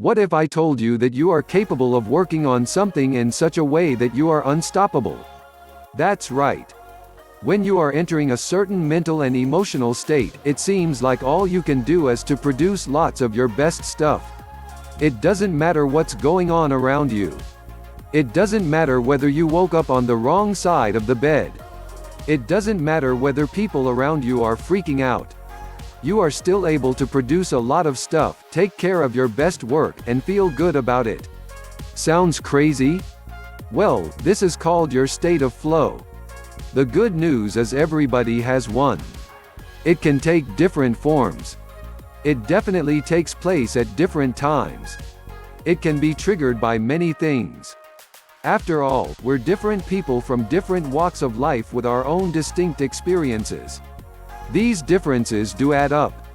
What if I told you that you are capable of working on something in such a way that you are unstoppable? That's right. When you are entering a certain mental and emotional state, it seems like all you can do is to produce lots of your best stuff. It doesn't matter what's going on around you. It doesn't matter whether you woke up on the wrong side of the bed. It doesn't matter whether people around you are freaking out. You are still able to produce a lot of stuff, take care of your best work, and feel good about it. Sounds crazy? Well, this is called your state of flow. The good news is everybody has one. It can take different forms. It definitely takes place at different times. It can be triggered by many things. After all, we're different people from different walks of life with our own distinct experiences. These differences do add up.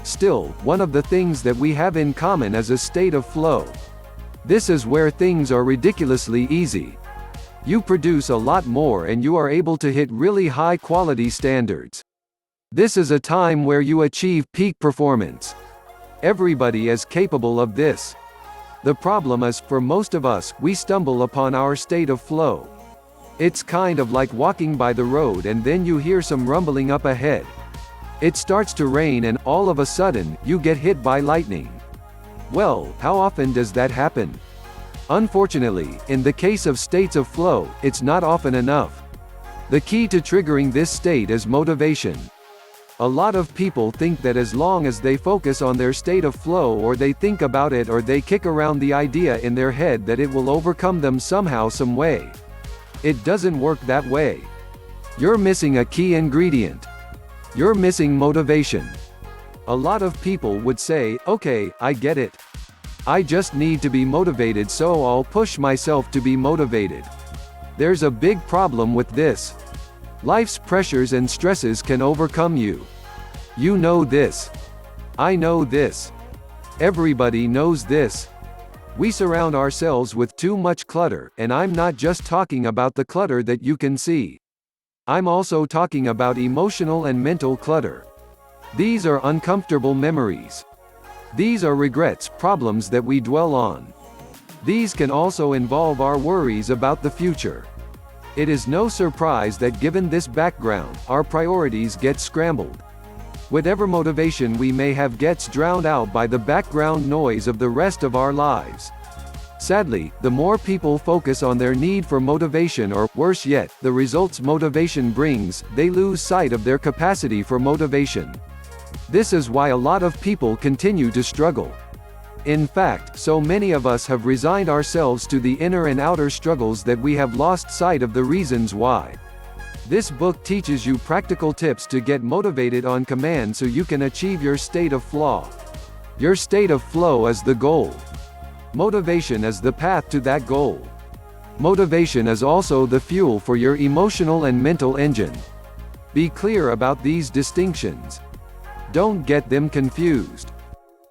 Still, one of the things that we have in common is a state of flow. This is where things are ridiculously easy. You produce a lot more and you are able to hit really high quality standards. This is a time where you achieve peak performance. Everybody is capable of this. The problem is, for most of us, we stumble upon our state of flow. It's kind of like walking by the road and then you hear some rumbling up ahead. It starts to rain and, all of a sudden, you get hit by lightning. Well, how often does that happen? Unfortunately, in the case of states of flow, it's not often enough. The key to triggering this state is motivation. A lot of people think that as long as they focus on their state of flow, or they think about it, or they kick around the idea in their head, that it will overcome them somehow, some way. It doesn't work that way. You're missing a key ingredient. You're missing motivation. A lot of people would say, okay, I get it. I just need to be motivated, so I'll push myself to be motivated. There's a big problem with this. Life's pressures and stresses can overcome you. You know this. I know this. Everybody knows this. We surround ourselves with too much clutter, and I'm not just talking about the clutter that you can see. I'm also talking about emotional and mental clutter. These are uncomfortable memories. These are regrets, problems that we dwell on. These can also involve our worries about the future. It is no surprise that given this background, our priorities get scrambled. Whatever motivation we may have gets drowned out by the background noise of the rest of our lives. Sadly, the more people focus on their need for motivation, or, worse yet, the results motivation brings, they lose sight of their capacity for motivation. This is why a lot of people continue to struggle. In fact, so many of us have resigned ourselves to the inner and outer struggles that we have lost sight of the reasons why. This book teaches you practical tips to get motivated on command so you can achieve your state of flow. Your state of flow is the goal. Motivation is the path to that goal. Motivation is also the fuel for your emotional and mental engine. Be clear about these distinctions. Don't get them confused.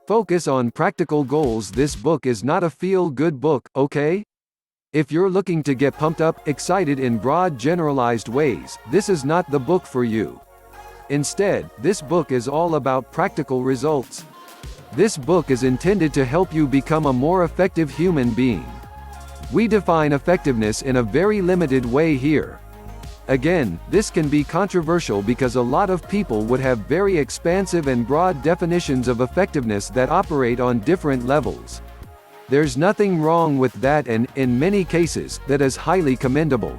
Focus on practical goals. This book is not a feel-good book, okay? If you're looking to get pumped up, excited in broad generalized ways, this is not the book for you. Instead, this book is all about practical results. This book is intended to help you become a more effective human being. We define effectiveness in a very limited way here. Again, this can be controversial because a lot of people would have very expansive and broad definitions of effectiveness that operate on different levels. There's nothing wrong with that, and, in many cases, that is highly commendable.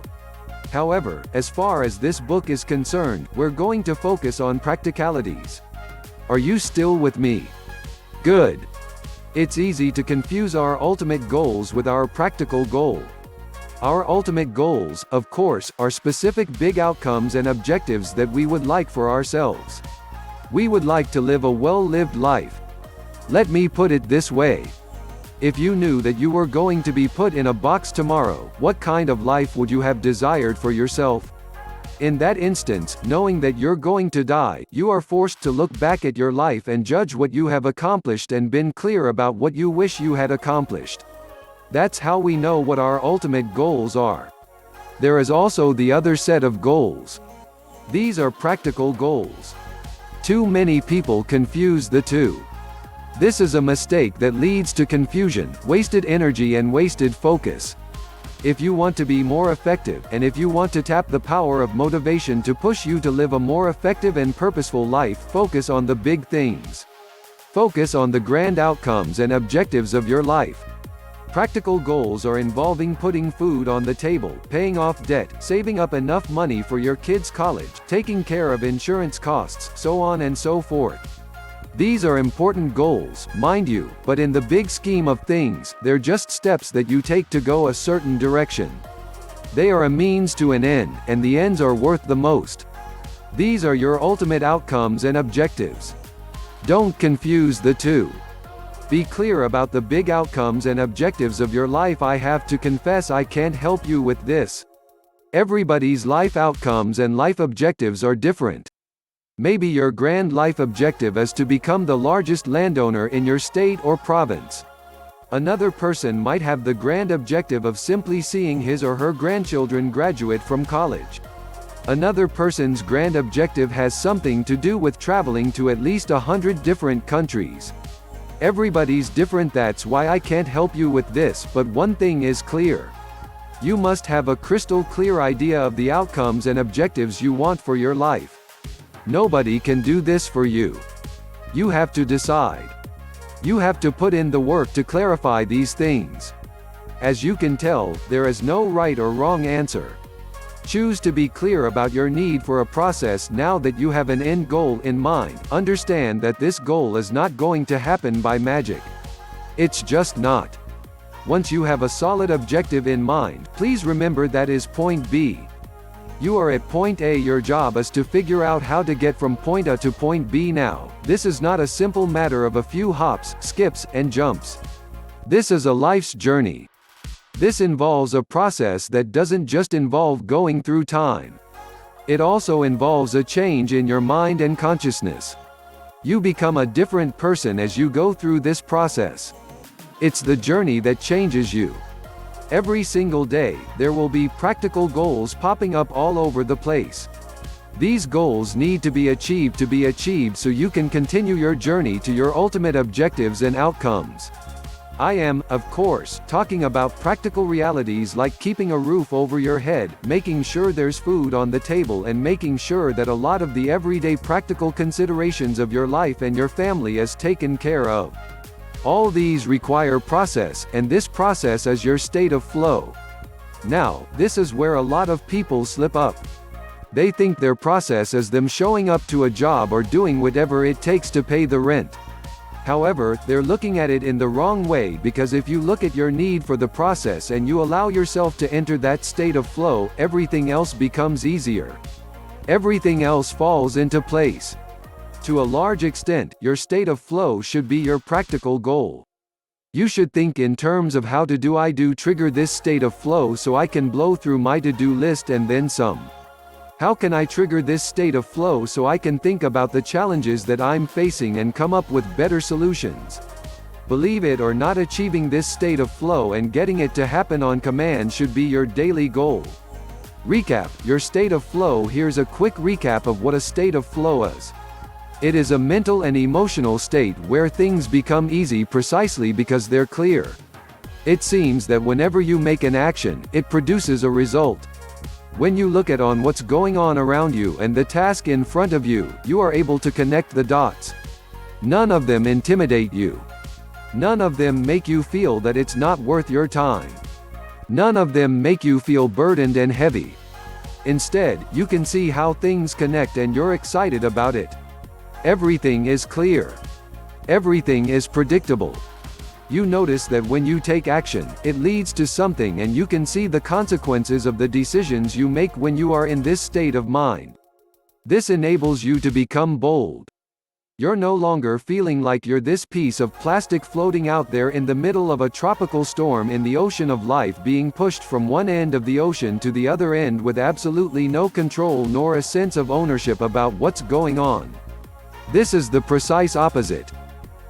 However, as far as this book is concerned, we're going to focus on practicalities. Are you still with me? Good. It's easy to confuse our ultimate goals with our practical goal. Our ultimate goals, of course, are specific big outcomes and objectives that we would like for ourselves. We would like to live a well-lived life. Let me put it this way. If you knew that you were going to be put in a box tomorrow, what kind of life would you have desired for yourself? In that instance, knowing that you're going to die, you are forced to look back at your life and judge what you have accomplished and been clear about what you wish you had accomplished. That's how we know what our ultimate goals are. There is also the other set of goals. These are practical goals. Too many people confuse the two. This is a mistake that leads to confusion, wasted energy and wasted focus. If you want to be more effective, and if you want to tap the power of motivation to push you to live a more effective and purposeful life, focus on the big things. Focus on the grand outcomes and objectives of your life. Practical goals are involving putting food on the table, paying off debt, saving up enough money for your kids' college, taking care of insurance costs, so on and so forth. These are important goals, mind you, but in the big scheme of things, they're just steps that you take to go a certain direction. They are a means to an end, and the ends are worth the most. These are your ultimate outcomes and objectives. Don't confuse the two. Be clear about the big outcomes and objectives of your life. I have to confess I can't help you with this. Everybody's life outcomes and life objectives are different. Maybe your grand life objective is to become the largest landowner in your state or province. Another person might have the grand objective of simply seeing his or her grandchildren graduate from college. Another person's grand objective has something to do with traveling to at least 100 different countries. Everybody's different. That's why I can't help you with this, but one thing is clear. You must have a crystal clear idea of the outcomes and objectives you want for your life. Nobody can do this for you. You have to decide. You have to put in the work to clarify these things. As you can tell, there is no right or wrong answer. Choose to be clear about your need for a process now that you have an end goal in mind. Understand that this goal is not going to happen by magic. It's just not. Once you have a solid objective in mind, please remember that is point B. You are at point A. Your job is to figure out how to get from point A to point B now. This is not a simple matter of a few hops, skips, and jumps. This is a life's journey. This involves a process that doesn't just involve going through time. It also involves a change in your mind and consciousness. You become a different person as you go through this process. It's the journey that changes you. Every single day, there will be practical goals popping up all over the place. These goals need to be achieved so you can continue your journey to your ultimate objectives and outcomes. I am, of course, talking about practical realities like keeping a roof over your head, making sure there's food on the table, and making sure that a lot of the everyday practical considerations of your life and your family is taken care of. All these require process, and this process is your state of flow. Now, this is where a lot of people slip up. They think their process is them showing up to a job or doing whatever it takes to pay the rent. However, they're looking at it in the wrong way, because if you look at your need for the process and you allow yourself to enter that state of flow, everything else becomes easier. Everything else falls into place. To a large extent, your state of flow should be your practical goal. You should think in terms of how do I trigger this state of flow so I can blow through my to-do list and then some. How can I trigger this state of flow so I can think about the challenges that I'm facing and come up with better solutions? Believe it or not, achieving this state of flow and getting it to happen on command should be your daily goal. Recap: your state of flow. Here's a quick recap of what a state of flow is. It is a mental and emotional state where things become easy precisely because they're clear. It seems that whenever you make an action, it produces a result. When you look at what's going on around you and the task in front of you, you are able to connect the dots. None of them intimidate you. None of them make you feel that it's not worth your time. None of them make you feel burdened and heavy. Instead, you can see how things connect and you're excited about it. Everything is clear. Everything is predictable. You notice that when you take action, it leads to something, and you can see the consequences of the decisions you make when you are in this state of mind. This enables you to become bold. You're no longer feeling like you're this piece of plastic floating out there in the middle of a tropical storm in the ocean of life, being pushed from one end of the ocean to the other end with absolutely no control nor a sense of ownership about what's going on. This is the precise opposite.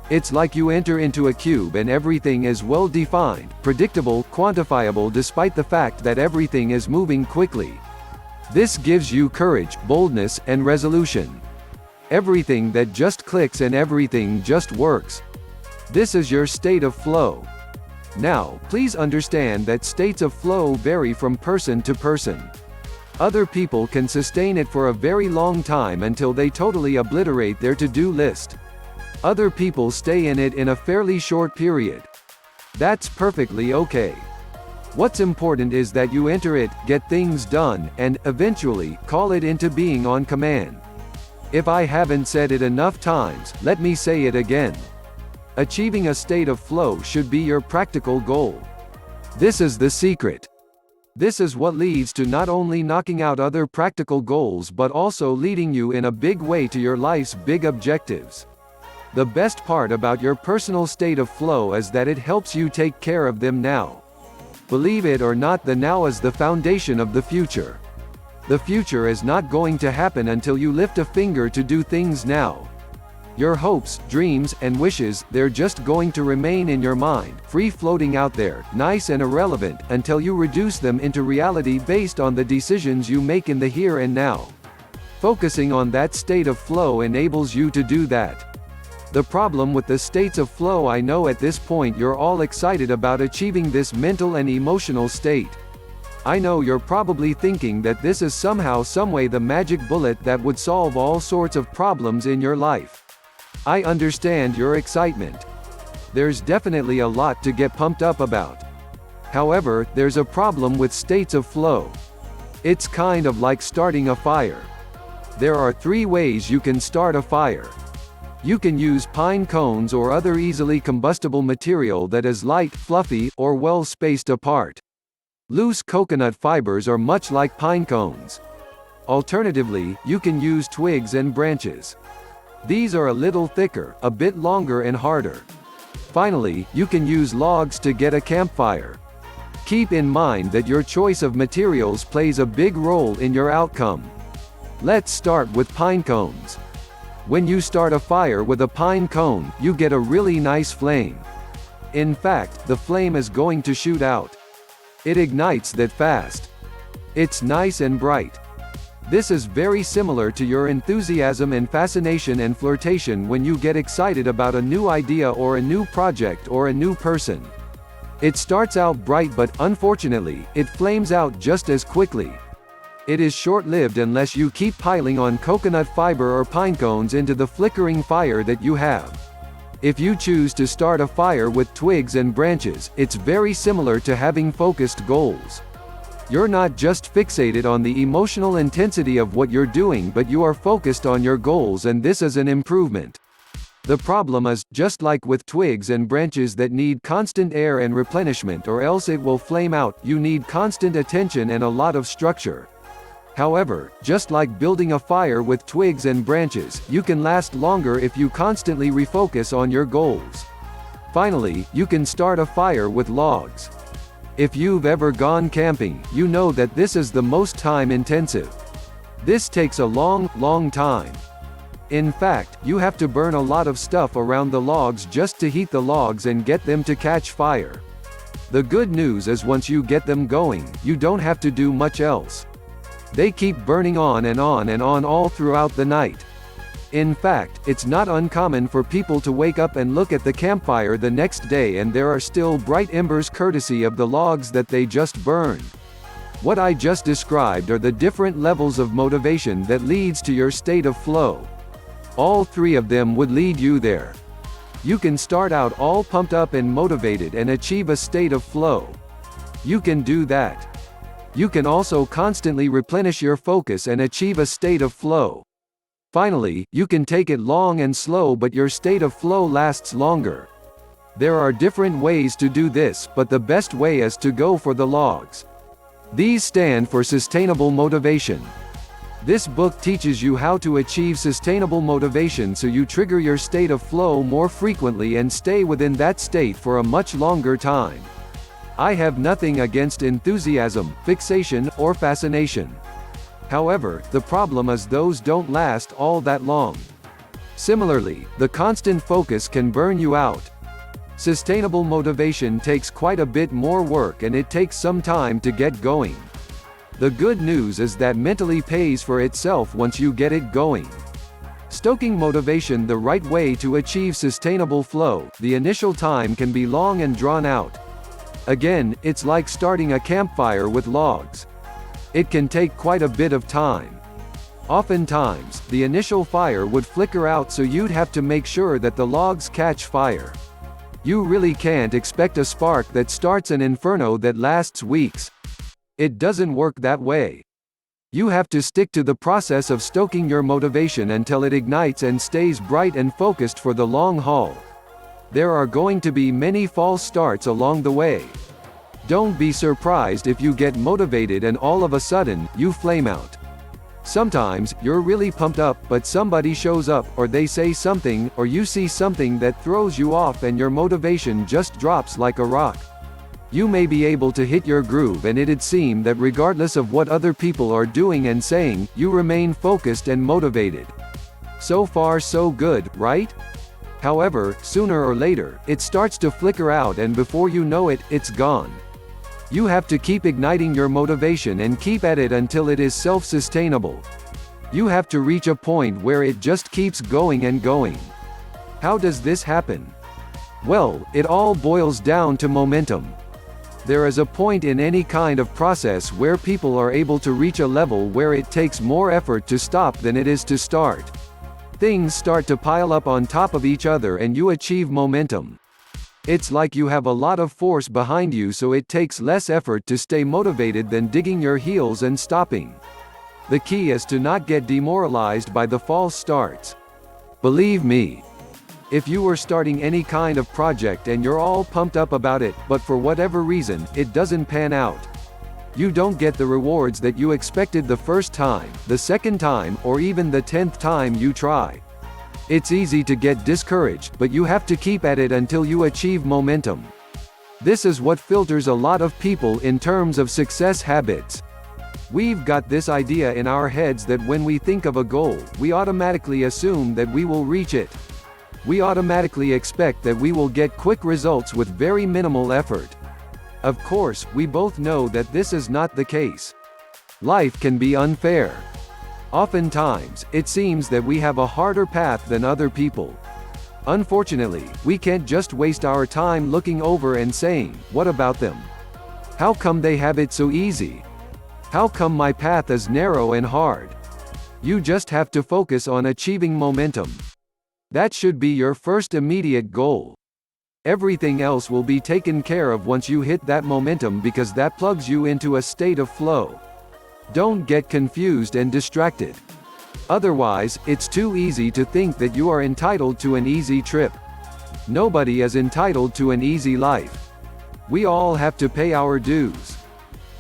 It's like you enter into a cube and everything is well defined, predictable, quantifiable, despite the fact that everything is moving quickly. This gives you courage, boldness, and resolution. Everything that just clicks and everything just works. This is your state of flow. Now, please understand that states of flow vary from person to person. Other people can sustain it for a very long time until they totally obliterate their to-do list. Other people stay in it in a fairly short period. That's perfectly okay. What's important is that you enter it, get things done, and, eventually, call it into being on command. If I haven't said it enough times, let me say it again. Achieving a state of flow should be your practical goal. This is the secret. This is what leads to not only knocking out other practical goals but also leading you in a big way to your life's big objectives. The best part about your personal state of flow is that it helps you take care of them now. Believe it or not, the now is the foundation of the future. The future is not going to happen until you lift a finger to do things now. Your hopes, dreams, and wishes, they're just going to remain in your mind, free floating out there, nice and irrelevant, until you reduce them into reality based on the decisions you make in the here and now. Focusing on that state of flow enables you to do that. The problem with the states of flow, I know at this point you're all excited about achieving this mental and emotional state. I know you're probably thinking that this is somehow someway the magic bullet that would solve all sorts of problems in your life. I understand your excitement. There's definitely a lot to get pumped up about. However, there's a problem with states of flow. It's kind of like starting a fire. There are 3 ways you can start a fire. You can use pine cones or other easily combustible material that is light, fluffy, or well spaced apart. Loose coconut fibers are much like pine cones. Alternatively, you can use twigs and branches. These are a little thicker, a bit longer and harder. Finally, you can use logs to get a campfire. Keep in mind that your choice of materials plays a big role in your outcome. Let's start with pine cones. When you start a fire with a pine cone, you get a really nice flame. In fact, the flame is going to shoot out. It ignites that fast. It's nice and bright. This is very similar to your enthusiasm and fascination and flirtation when you get excited about a new idea or a new project or a new person. It starts out bright but, unfortunately, it flames out just as quickly. It is short-lived unless you keep piling on coconut fiber or pine cones into the flickering fire that you have. If you choose to start a fire with twigs and branches, it's very similar to having focused goals. You're not just fixated on the emotional intensity of what you're doing, but you are focused on your goals, and this is an improvement. The problem is, just like with twigs and branches that need constant air and replenishment or else it will flame out, you need constant attention and a lot of structure. However, just like building a fire with twigs and branches, you can last longer if you constantly refocus on your goals. Finally, you can start a fire with logs. If you've ever gone camping, you know that this is the most time-intensive. This takes a long time. In fact, you have to burn a lot of stuff around the logs just to heat the logs and get them to catch fire. The good news is once you get them going, you don't have to do much else. They keep burning on and on and on all throughout the night. In fact, it's not uncommon for people to wake up and look at the campfire the next day and there are still bright embers courtesy of the logs that they just burned. What I just described are the different levels of motivation that leads to your state of flow. All 3 of them would lead you there. You can start out all pumped up and motivated and achieve a state of flow. You can do that. You can also constantly replenish your focus and achieve a state of flow. Finally, you can take it long and slow, but your state of flow lasts longer. There are different ways to do this, but the best way is to go for the logs. These stand for sustainable motivation. This book teaches you how to achieve sustainable motivation so you trigger your state of flow more frequently and stay within that state for a much longer time. I have nothing against enthusiasm, fixation, or fascination. However, the problem is those don't last all that long. Similarly, the constant focus can burn you out. Sustainable motivation takes quite a bit more work and it takes some time to get going. The good news is that mentally pays for itself once you get it going. Stoking motivation the right way to achieve sustainable flow, the initial time can be long and drawn out. Again, it's like starting a campfire with logs. It can take quite a bit of time. Oftentimes, the initial fire would flicker out, so you'd have to make sure that the logs catch fire. You really can't expect a spark that starts an inferno that lasts weeks. It doesn't work that way. You have to stick to the process of stoking your motivation until it ignites and stays bright and focused for the long haul. There are going to be many false starts along the way. Don't be surprised if you get motivated and all of a sudden, you flame out. Sometimes, you're really pumped up, but somebody shows up, or they say something, or you see something that throws you off and your motivation just drops like a rock. You may be able to hit your groove, and it'd seem that regardless of what other people are doing and saying, you remain focused and motivated. So far so good, right? However, sooner or later, it starts to flicker out, and before you know it, it's gone. You have to keep igniting your motivation and keep at it until it is self-sustainable. You have to reach a point where it just keeps going and going. How does this happen? Well, it all boils down to momentum. There is a point in any kind of process where people are able to reach a level where it takes more effort to stop than it is to start. Things start to pile up on top of each other and you achieve momentum. It's like you have a lot of force behind you, so it takes less effort to stay motivated than digging your heels and stopping. The key is to not get demoralized by the false starts. Believe me, if you were starting any kind of project and you're all pumped up about it, but for whatever reason, it doesn't pan out. You don't get the rewards that you expected the first time, the second time, or even the 10th time you try. It's easy to get discouraged, but you have to keep at it until you achieve momentum. This is what filters a lot of people in terms of success habits. We've got this idea in our heads that when we think of a goal, we automatically assume that we will reach it. We automatically expect that we will get quick results with very minimal effort. Of course, we both know that this is not the case. Life can be unfair. Oftentimes, it seems that we have a harder path than other people. Unfortunately, we can't just waste our time looking over and saying, "What about them? How come they have it so easy? How come my path is narrow and hard?" You just have to focus on achieving momentum. That should be your first immediate goal. Everything else will be taken care of once you hit that momentum, because that plugs you into a state of flow. Don't get confused and distracted. Otherwise, it's too easy to think that you are entitled to an easy trip. Nobody is entitled to an easy life. We all have to pay our dues.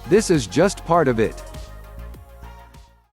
This is just part of it.